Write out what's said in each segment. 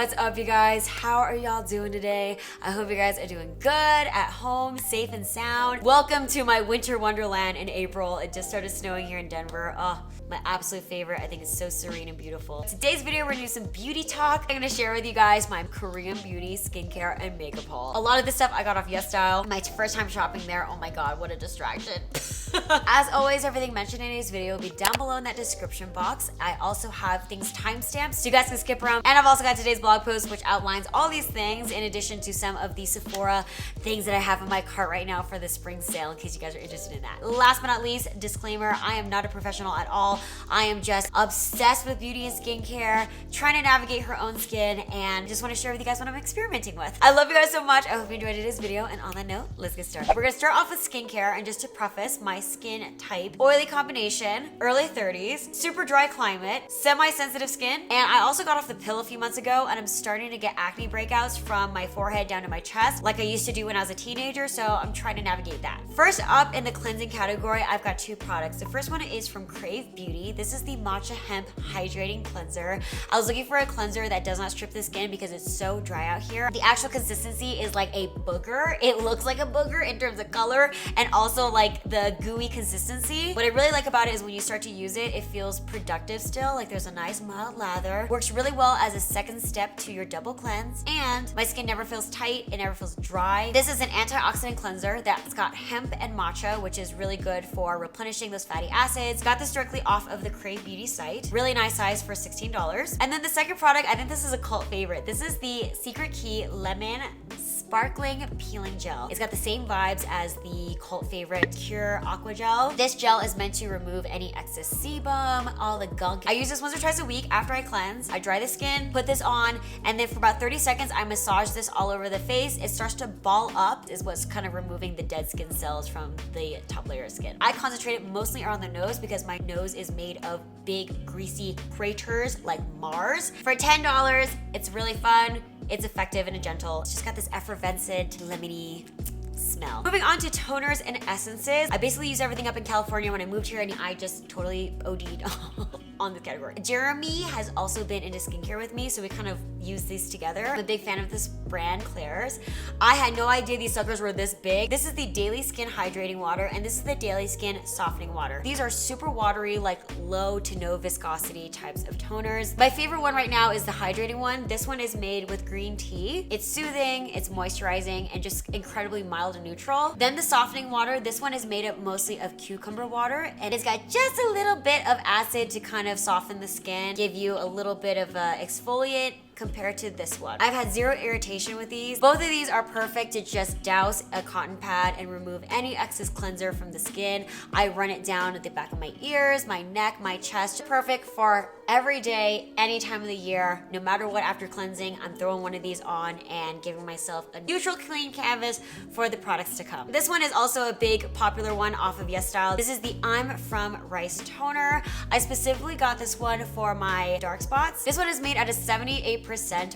What's up, you guys? How are y'all doing today? I hope you guys are doing good, at home, safe and sound. Welcome to my winter wonderland in April. It just started snowing here in Denver. Oh, my absolute favorite. I think it's so serene and beautiful. Today's video, we're gonna do some beauty talk. I'm gonna share with you guys my Korean beauty, skincare, and makeup haul. A lot of this stuff I got off yesstyle. My first time shopping there. Oh my God, what a distraction. As always, everything mentioned in today's video will be down below in that description box. I also have things timestamped so you guys can skip around. And I've also got today's blog post, which outlines all these things in addition to some of the Sephora things that I have in my cart right now for the spring sale, in case you guys are interested in that. Last but not least, disclaimer, I am not a professional at all. I am just obsessed with beauty and skincare, trying to navigate her own skin, and just want to share with you guys what I'm experimenting with. I love you guys so much. I hope you enjoyed today's video, and on that note, let's get started. We're gonna start off with skincare, and just to preface, my skin type, oily combination, early 30s, super dry climate, semi-sensitive skin, and I also got off the pill a few months ago, and I'm starting to get acne breakouts from my forehead down to my chest, like I used to do when I was a teenager, so I'm trying to navigate that. First up in the cleansing category, I've got two products. The first one is from K-BEAUTY. This is the Matcha Hemp Hydrating Cleanser. I was looking for a cleanser that does not strip the skin because it's so dry out here. The actual consistency is like a booger. It looks like a booger in terms of color and also like the gooey consistency. What I really like about it is when you start to use it, it feels productive still. Like there's a nice mild lather. Works really well as a second step to your double cleanse. And my skin never feels tight. It never feels dry. This is an antioxidant cleanser that's got hemp and matcha, which is really good for replenishing those fatty acids. Got this directly off of the K-BEAUTY site. Really nice size for $16. And then the second product, I think this is a cult favorite. This is the Secret Key Lemon Sparkling Peeling Gel. It's got the same vibes as the cult favorite Cure Aqua Gel. This gel is meant to remove any excess sebum, all the gunk. I use this once or twice a week after I cleanse. I dry the skin, put this on, and then for about 30 seconds, I massage this all over the face. It starts to ball up, is what's kind of removing the dead skin cells from the top layer of skin. I concentrate it mostly around the nose because my nose is made of big, greasy craters like Mars. For $10, it's really fun. It's effective and gentle. It's just got this effervescent, lemony smell. Moving on to toners and essences. I basically use everything up in California. When I moved here, and I just totally OD'd on this category. Jeremy has also been into skincare with me, so we kind of use these together. I'm a big fan of this brand, Claire's. I had no idea these suckers were this big. This is the Daily Skin Hydrating Water, and this is the Daily Skin Softening Water. These are super watery, like low to no viscosity types of toners. My favorite one right now is the hydrating one. This one is made with green tea. It's soothing, it's moisturizing, and just incredibly mild and neutral. Then the softening water, this one is made up mostly of cucumber water, and it's got just a little bit of acid to kind of soften the skin, give you a little bit of a exfoliate compared to this one. I've had zero irritation with these. Both of these are perfect to just douse a cotton pad and remove any excess cleanser from the skin. I run it down at the back of my ears, my neck, my chest. Perfect for every day, any time of the year, no matter what. After cleansing, I'm throwing one of these on and giving myself a neutral clean canvas for the products to come. This one is also a big popular one off of yesstyle. This is the I'm From Rice Toner. I specifically got this one for my dark spots. This one is made out of 78%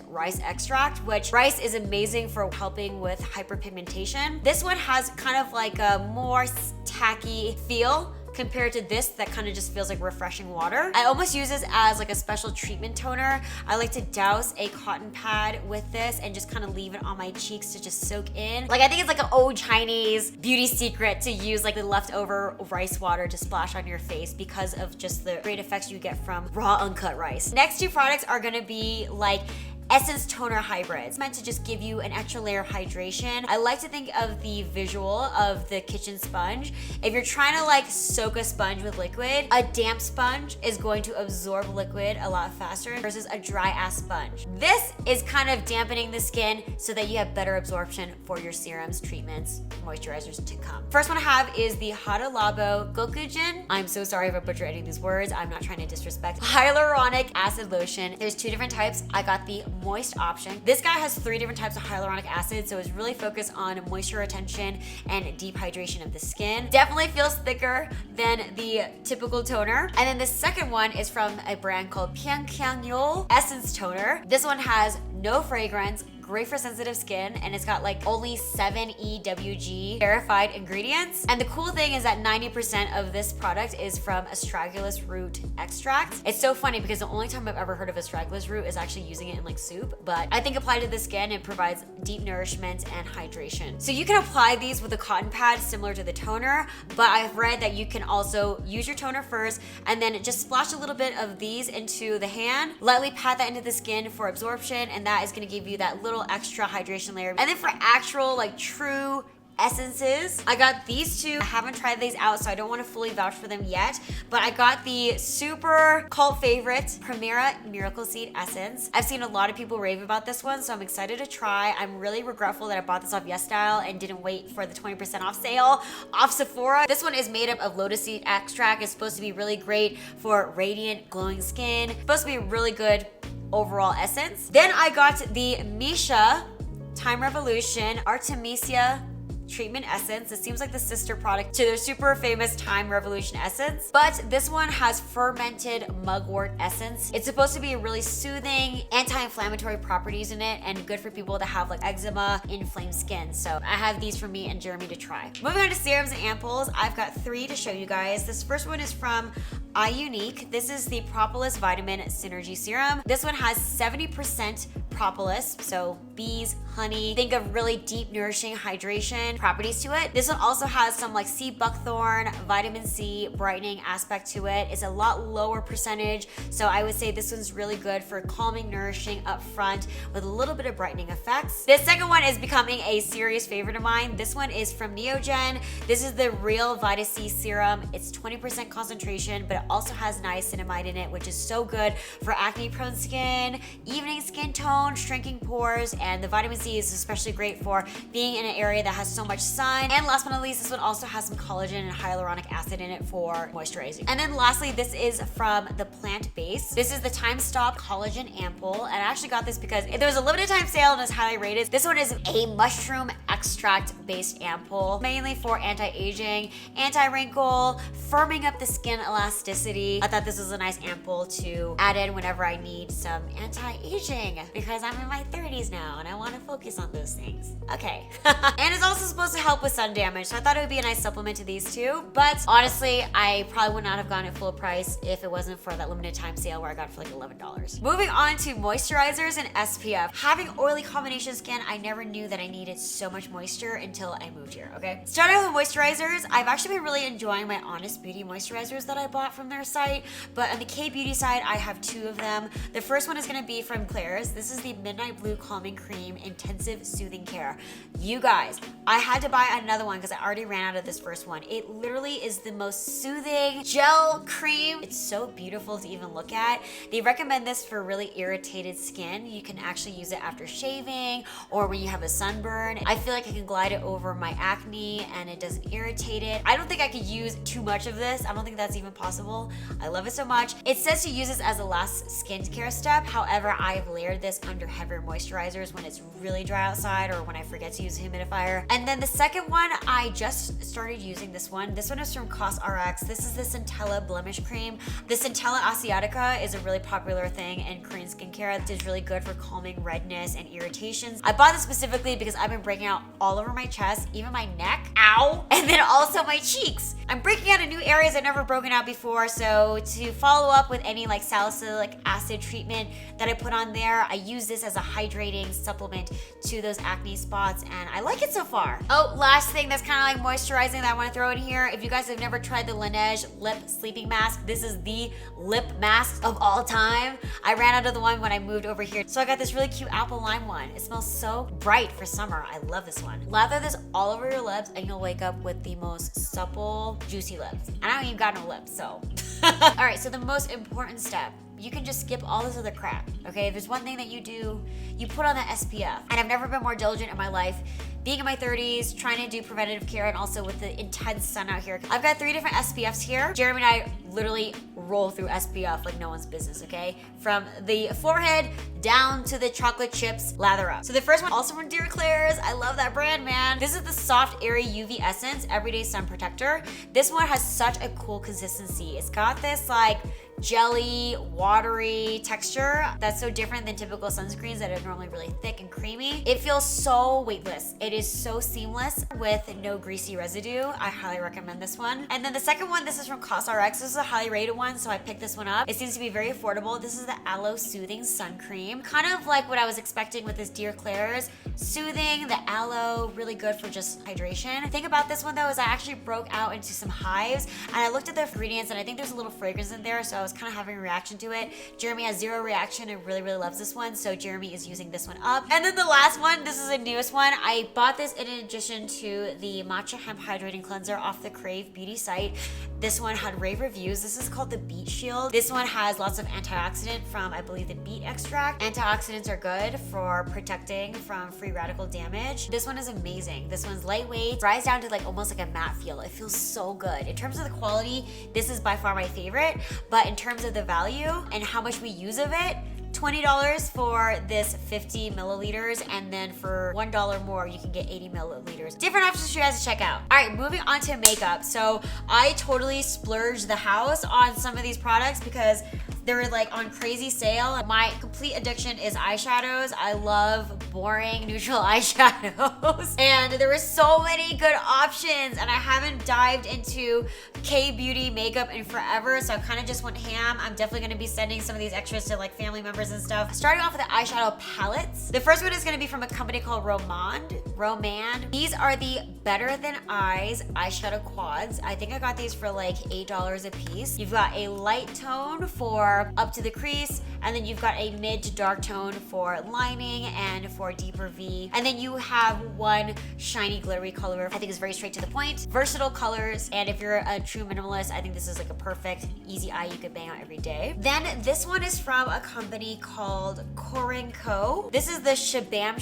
rice extract, which rice is amazing for helping with hyperpigmentation. This one has kind of like a more tacky feel compared to this that kind of just feels like refreshing water. I almost use this as like a special treatment toner. I like to douse a cotton pad with this and just kind of leave it on my cheeks to just soak in. Like I think it's like an old Chinese beauty secret to use like the leftover rice water to splash on your face because of just the great effects you get from raw uncut rice. Next two products are gonna be like Essence Toner Hybrids, meant to just give you an extra layer of hydration. I like to think of the visual of the kitchen sponge. If you're trying to like soak a sponge with liquid, a damp sponge is going to absorb liquid a lot faster versus a dry ass sponge. This is kind of dampening the skin so that you have better absorption for your serums, treatments, moisturizers to come. First one I have is the Hada Labo Gokujin. I'm so sorry if I butcher any of these words. I'm not trying to disrespect. Hyaluronic acid lotion. There's two different types. I got the moist option. This guy has 3 different types of hyaluronic acid, so it's really focused on moisture retention and deep hydration of the skin. Definitely feels thicker than the typical toner. And then the second one is from a brand called Pyangkyangyo Essence Toner. This one has no fragrance, great for sensitive skin, and it's got like only 7 EWG verified ingredients. And the cool thing is that 90% of this product is from astragalus root extract. It's so funny because the only time I've ever heard of astragalus root is actually using it in like soup, but I think applied to the skin, it provides deep nourishment and hydration. So you can apply these with a cotton pad similar to the toner, but I've read that you can also use your toner first and then just splash a little bit of these into the hand, lightly pat that into the skin for absorption, and that is gonna give you that little extra hydration layer. And then for actual like true essences, I got these two. I haven't tried these out, so I don't want to fully vouch for them yet, but I got the super cult favorite Primera Miracle Seed Essence. I've seen a lot of people rave about this one, so I'm excited to try. I'm really regretful that I bought this off yesstyle and didn't wait for the 20% off sale off Sephora. This one is made up of lotus seed extract. It's supposed to be really great for radiant, glowing skin. It's supposed to be a really good overall essence. Then I got the Misha Time Revolution Artemisia Treatment Essence. It seems like the sister product to their super famous Time Revolution Essence, but this one has fermented mugwort essence. It's supposed to be a really soothing, anti-inflammatory properties in it and good for people that have like eczema, inflamed skin. So I have these for me and Jeremy to try. Moving on to serums and ampoules, I've got 3 to show you guys. This first one is from iUnique. This is the Propolis Vitamin Synergy Serum. This one has 70% propolis, so bees, honey. Think of really deep, nourishing hydration properties to it. This one also has some like sea buckthorn, vitamin C, brightening aspect to it. It's a lot lower percentage, so I would say this one's really good for calming, nourishing up front with a little bit of brightening effects. This second one is becoming a serious favorite of mine. This one is from Neogen. This is the Real Vita C Serum. It's 20% concentration, but it also has niacinamide in it, which is so good for acne-prone skin, evening skin tone, shrinking pores, and the vitamin C is especially great for being in an area that has so much sun. And last but not least, this one also has some collagen and hyaluronic acid in it for moisturizing. And then lastly, this is from the Plant Base. This is the Time Stop Collagen Ampoule, and I actually got this because there was a limited time sale and it's highly rated. This one is a mushroom extract based ampoule, mainly for anti-aging, anti-wrinkle, firming up the skin elasticity. I thought this was a nice ampoule to add in whenever I need some anti-aging because I'm in my 30s now and I want to focus on those things. Okay. And it's also supposed to help with sun damage, so I thought it would be a nice supplement to these two. But honestly, I probably would not have gotten it full price if it wasn't for that limited time sale where I got it for like $11. Moving on to moisturizers and SPF. Having oily combination skin, I never knew that I needed so much moisture until I moved here, okay? Starting with moisturizers, I've actually been really enjoying my Honest Beauty moisturizers that I bought from their site, but on the K-Beauty side, I have 2 of them. The first one is gonna be from Claire's. This is the Midnight Blue Calming Cream Intensive Soothing Care. You guys, I had to buy another one because I already ran out of this first one. It literally is the most soothing gel cream. It's so beautiful to even look at. They recommend this for really irritated skin. You can actually use it after shaving or when you have a sunburn. I feel like I can glide it over my acne and it doesn't irritate it. I don't think I could use too much of this. I don't think that's even possible. I love it so much. It says to use this as a last skincare step. However, I've layered this under heavier moisturizers when it's really dry outside or when I forget to use a humidifier. And then the second one, I just started using this one. This one is from CosRx. This is the Centella Blemish Cream. The Centella Asiatica is a really popular thing in Korean skincare. It is really good for calming redness and irritations. I bought this specifically because I've been breaking out all over my chest, even my neck, ow, and then also my cheeks. I'm breaking out in new areas I've never broken out before, so to follow up with any like salicylic acid treatment that I put on there, I use this as a hydrating supplement to those acne spots, and I like it so far. Oh, last thing that's kind of like moisturizing that I want to throw in here. If you guys have never tried the Laneige Lip Sleeping Mask, this is the lip mask of all time. I ran out of the one when I moved over here, so I got this really cute apple lime one. It smells so bright for summer. I love this one. Lather this all over your lips and you'll wake up with the most supple, juicy lips. And I don't even got no lips, so. All right, so the most important step, you can just skip all this other crap, okay? If there's one thing that you do, you put on that SPF. And I've never been more diligent in my life, being in my 30s, trying to do preventative care, and also with the intense sun out here. I've got 3 different SPFs here. Jeremy and I literally roll through SPF like no one's business, okay? From the forehead down to the chocolate chips, lather up. So the first one, also from Dear Claire's. I love that brand, man. This is the Soft Airy UV Essence Everyday Sun Protector. This one has such a cool consistency. It's got this like jelly, watery texture that's so different than typical sunscreens that are normally really thick and creamy. It feels so weightless. It is so seamless with no greasy residue. I highly recommend this one. And then the second one, this is from CosRx. This is a highly rated one, so I picked this one up. It seems to be very affordable. This is the Aloe Soothing Sun Cream. Kind of like what I was expecting with this Dear Claire's. Soothing, the aloe, really good for just hydration. The thing about this one though is I actually broke out into some hives and I looked at the ingredients and I think there's a little fragrance in there, so I was kind of having a reaction to it. Jeremy has zero reaction and really loves this one, so Jeremy is using this one up. And then the last one, this is the newest one. I bought this in addition to the Matcha Hemp Hydrating Cleanser off the Crave Beauty site. This one had rave reviews. This is called the Beet Shield. This one has lots of antioxidant from, I believe, the beet extract. Antioxidants are good for protecting from free radical damage. This one is amazing. This one's lightweight, dries down to like almost like a matte feel. It feels so good. In terms of the quality, this is by far my favorite, but in terms of the value and how much we use of it, $20 for this 50 milliliters, and then for $1 more, you can get 80 milliliters. Different options for you guys to check out. All right, moving on to makeup. So I totally splurged the house on some of these products because they were like on crazy sale. My complete addiction is eyeshadows. I love boring neutral eyeshadows. And there were so many good options and I haven't dived into K-Beauty makeup in forever, so I kind of just went ham. I'm definitely gonna be sending some of these extras to like family members and stuff. Starting off with the eyeshadow palettes. The first one is gonna be from a company called Roman. These are the Better Than Eyes eyeshadow quads. I think I got these for like $8 a piece. You've got a light tone for up to the crease, and then you've got a mid to dark tone for lining and for deeper V. And then you have one shiny glittery color. I think it's very straight to the point. Versatile colors, and if you're a true minimalist, I think this is like a perfect, easy eye you could bang out every day. Then this one is from a company called Co. This is the Shabam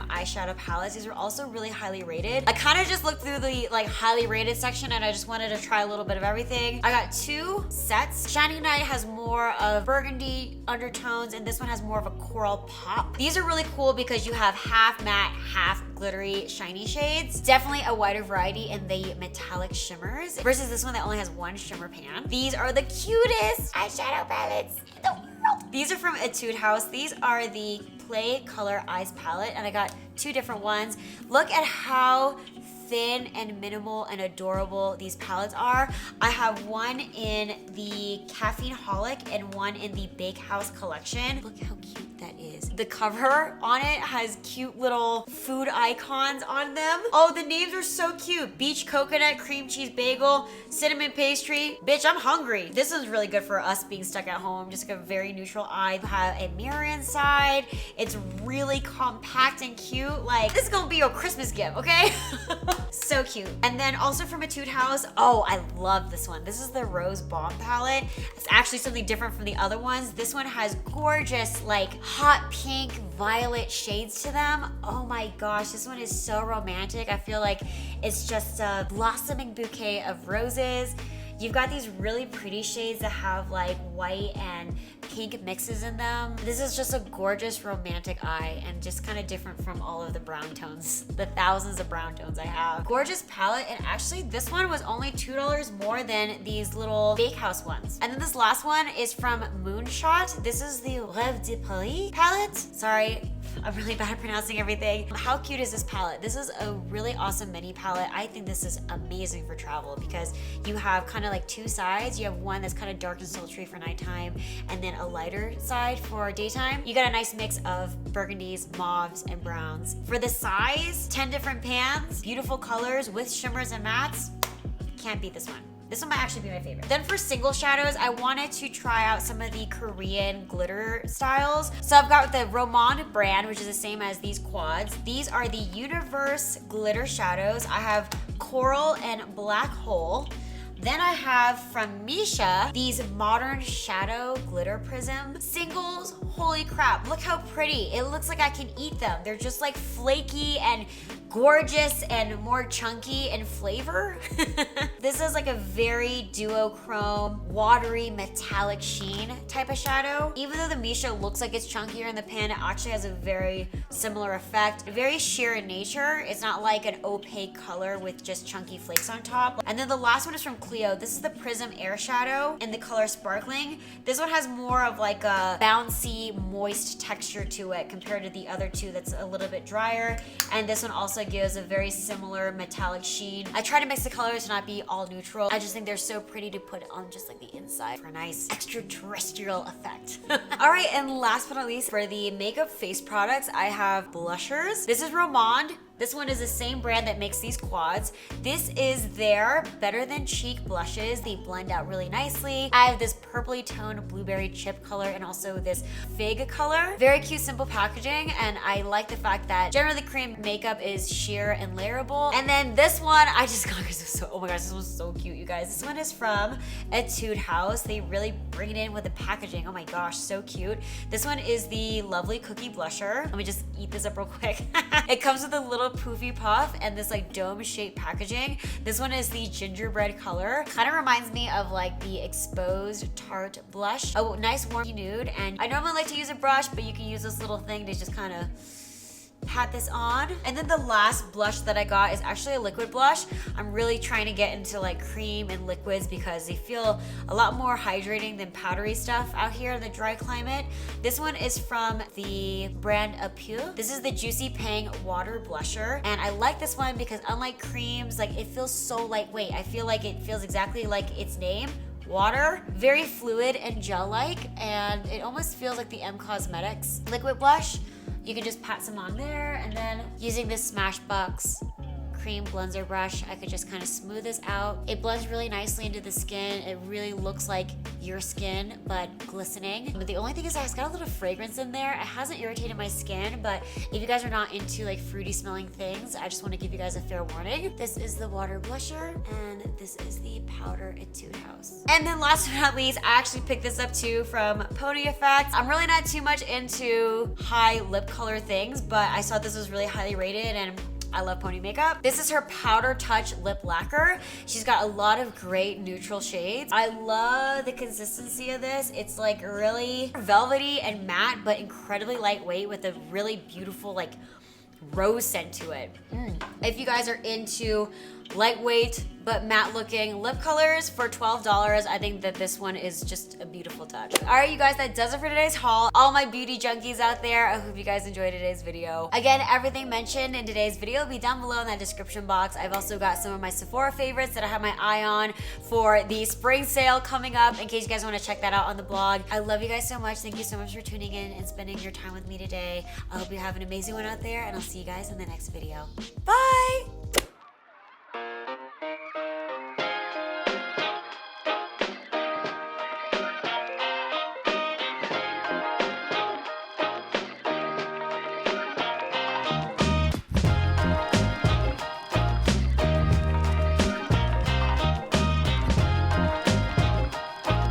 eyeshadow palettes. These are also really highly rated. I kind of just looked through the like highly rated section and I just wanted to try a little bit of everything. I got two sets. Shining Night has more of burgundy undertones and this one has more of a coral pop. These are really cool because you have half matte, half glittery, shiny shades. Definitely a wider variety in the metallic shimmers versus this one that only has one shimmer pan. These are the cutest eyeshadow palettes in the world. These are from Etude House. These are the Play Color Eyes palette and I got two different ones. Look at how thin and minimal and adorable these palettes are. I have one in the Caffeine Holic and one in the Bake House collection. Look how cute that is. The cover on it has cute little food icons on them. Oh, the names are so cute. Beach Coconut, Cream Cheese Bagel, Cinnamon Pastry. Bitch, I'm hungry. This is really good for us being stuck at home. Just like a very neutral eye. You have a mirror inside. It's really compact and cute. Like, this is gonna be your Christmas gift, okay? So cute. And then also from Etude House, oh, I love this one. This is the Rose Bomb palette. It's actually something different from the other ones. This one has gorgeous, like hot pink, violet shades to them. Oh my gosh, this one is so romantic. I feel like it's just a blossoming bouquet of roses. You've got these really pretty shades that have like white and pink mixes in them. This is just a gorgeous romantic eye and just kind of different from all of the brown tones, the thousands of brown tones I have. Gorgeous palette, and actually this one was only $2 more than these little Bakehouse ones. And then this last one is from Moonshot. This is the Rêve de Paris palette. Sorry, I'm really bad at pronouncing everything. How cute is this palette? This is a really awesome mini palette. I think this is amazing for travel because you have kind of like two sides. You have one that's kind of dark and sultry for nighttime and then a lighter side for daytime. You got a nice mix of burgundies, mauves, and browns. For the size, 10 different pans, beautiful colors with shimmers and mattes. Can't beat this one. This one might actually be my favorite. Then for single shadows, I wanted to try out some of the Korean glitter styles. So I've got the Roman brand, which is the same as these quads. These are the Universe glitter shadows. I have Coral and Black Hole. Then I have from Misha these Modern Shadow Glitter Prism singles. Holy crap, look how pretty. It looks like I can eat them. They're just like flaky and gorgeous and more chunky in flavor. This is like a very duochrome, watery, metallic sheen type of shadow. Even though the Misha looks like it's chunkier in the pan, it actually has a very similar effect. Very sheer in nature. It's not like an opaque color with just chunky flakes on top. And then the last one is from Clio. This is the Prism Air Shadow in the color Sparkling. This one has more of like a bouncy, moist texture to it compared to the other two that's a little bit drier. And this one also gives a very similar metallic sheen. I try to mix the colors to not be all neutral. I just think they're so pretty to put on just like the inside for a nice extraterrestrial effect. All right, and last but not least, for the makeup face products, I have blushers. This is Romand. This one is the same brand that makes these quads. This is their Better Than Cheek blushes. They blend out really nicely. I have this purpley toned blueberry chip color and also this fig color. Very cute, simple packaging, and I like the fact that generally cream makeup is sheer and layerable. And then this one, I just got because it's so, oh my gosh, this one's so cute, you guys. This one is from ETUDE House. They really bring it in with the packaging. Oh my gosh, so cute. This one is the Lovely Cookie Blusher. Let me just eat this up real quick. It comes with a little poofy puff and this like dome shaped packaging. This one is the gingerbread color. Kind of reminds me of like the Exposed Tarte blush. A nice warm nude, and I normally like to use a brush, but you can use this little thing to just kind of pat this on. And then the last blush that I got is actually a liquid blush. I'm really trying to get into like cream and liquids because they feel a lot more hydrating than powdery stuff out here in the dry climate. This one is from the brand AMPOULE. This is the Juicy Pang Water Blusher, and I like this one because unlike creams, like it feels so lightweight. I feel like it feels exactly like its name, water. Very fluid and gel-like, and it almost feels like the M Cosmetics liquid blush. You can just pat some on there, and then using this Smashbox cream blender brush, I could just kind of smooth this out. It blends really nicely into the skin. It really looks like your skin, but glistening. But the only thing is it's got a little fragrance in there. It hasn't irritated my skin, but if you guys are not into like fruity smelling things, I just want to give you guys a fair warning. This is the water blusher, and this is the powder ETUDE House. And then last but not least, I actually picked this up too from Pony Effect. I'm really not too much into high lip color things, but I saw this was really highly rated, and I love Pony makeup. This is her Powder Touch Lip Lacquer. She's got a lot of great neutral shades. I love the consistency of this. It's like really velvety and matte, but incredibly lightweight with a really beautiful like rose scent to it. If you guys are into lightweight but matte looking lip colors for $12, I think that this one is just a beautiful touch. All right, you guys, that does it for today's haul. All my beauty junkies out there, I hope you guys enjoyed today's video. Again, everything mentioned in today's video will be down below in that description box. I've also got some of my Sephora favorites that I have my eye on for the spring sale coming up, in case you guys want to check that out on the blog. I love you guys so much. Thank you so much for tuning in and spending your time with me today. I hope you have an amazing one out there, and I'll see you guys in the next video. Bye!